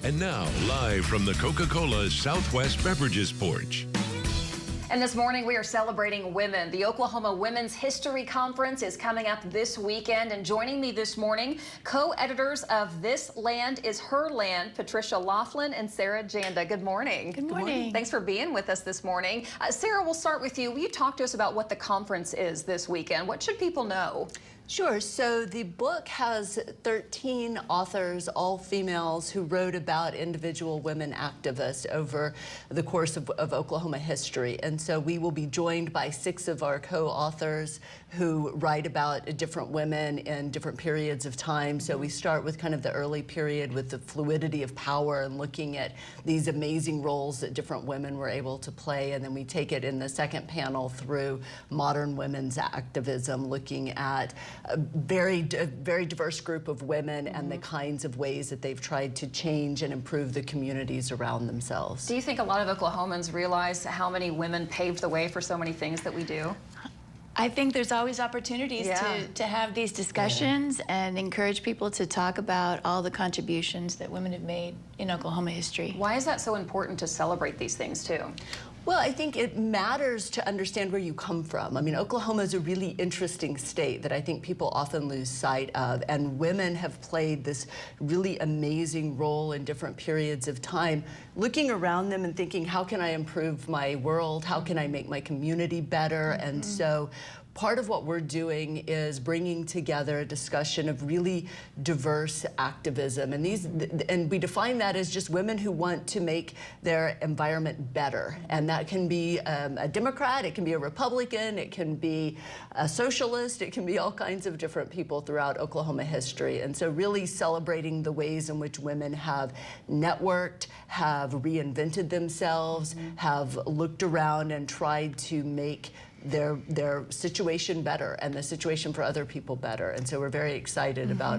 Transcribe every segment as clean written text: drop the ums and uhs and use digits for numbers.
And now, live from the Coca-Cola Southwest Beverages Porch. And this morning we are celebrating women. The Oklahoma Women's History Conference is coming up this weekend, and joining me this morning, co-editors of This Land is Her Land, Patricia Laughlin and Sarah Janda. Good morning. Good morning. Thanks for being with us this morning. Sarah, we'll start with you. Will you talk to us about what the conference is this weekend? What should people know? Sure. So the book has 13 authors, all females, who wrote about individual women activists over the course of Oklahoma history. And so we will be joined by 6 of our co-authors who write about different women in different periods of time. So we start with kind of the early period with the fluidity of power and looking at these amazing roles that different women were able to play. And then we take it in the second panel through modern women's activism, looking at a very diverse group of women and the kinds of ways that they've tried to change and improve the communities around themselves. Do you think a lot of Oklahomans realize how many women paved the way for so many things that we do? I think there's always opportunities to have these discussions and encourage people to talk about all the contributions that women have made in Oklahoma history. Why is that so important to celebrate these things too? Well, I think it matters to understand where you come from. I mean, Oklahoma is a really interesting state that I think people often lose sight of, and women have played this really amazing role in different periods of time, looking around them and thinking, how can I improve my world? How can I make my community better? And so part of what we're doing is bringing together a discussion of really diverse activism, and we define that as just women who want to make their environment better, and that can be a Democrat, it can be a Republican, it can be a socialist, it can be all kinds of different people throughout Oklahoma history. And so really celebrating the ways in which women have networked, have reinvented themselves, have looked around and tried to make their situation better and the situation for other people better. And so we're very excited about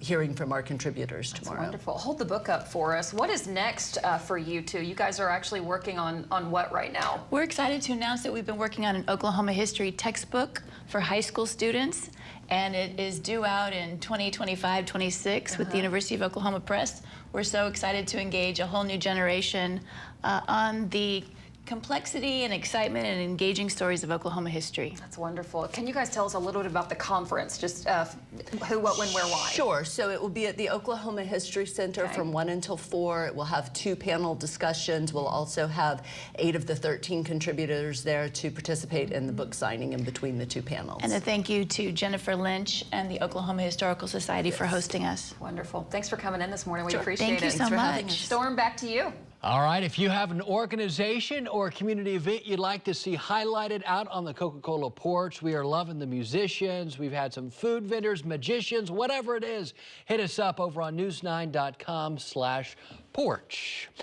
hearing from our contributors tomorrow. That's wonderful. Hold the book up for us. What is next for you two? You guys are actually working on what right now? We're excited to announce that we've been working on an Oklahoma history textbook for high school students, and it is due out in 2025-26 with the University of Oklahoma Press. We're so excited to engage a whole new generation on the complexity and excitement and engaging stories of Oklahoma history. That's wonderful. Can you guys tell us a little bit about the conference? Just who, what, when, where, why? Sure. So it will be at the Oklahoma History Center from 1 until 4. It will have 2 panel discussions. We'll also have 8 of the 13 contributors there to participate in the book signing in between the 2 panels. And a thank you to Jennifer Lynch and the Oklahoma Historical Society for hosting us. Wonderful. Thanks for coming in this morning. We appreciate Thank it. you so much. Storm, back to you. All right, if you have an organization or a community event you'd like to see highlighted out on the Coca-Cola porch, we are loving the musicians. We've had some food vendors, magicians, whatever it is, hit us up over on news9.com/porch.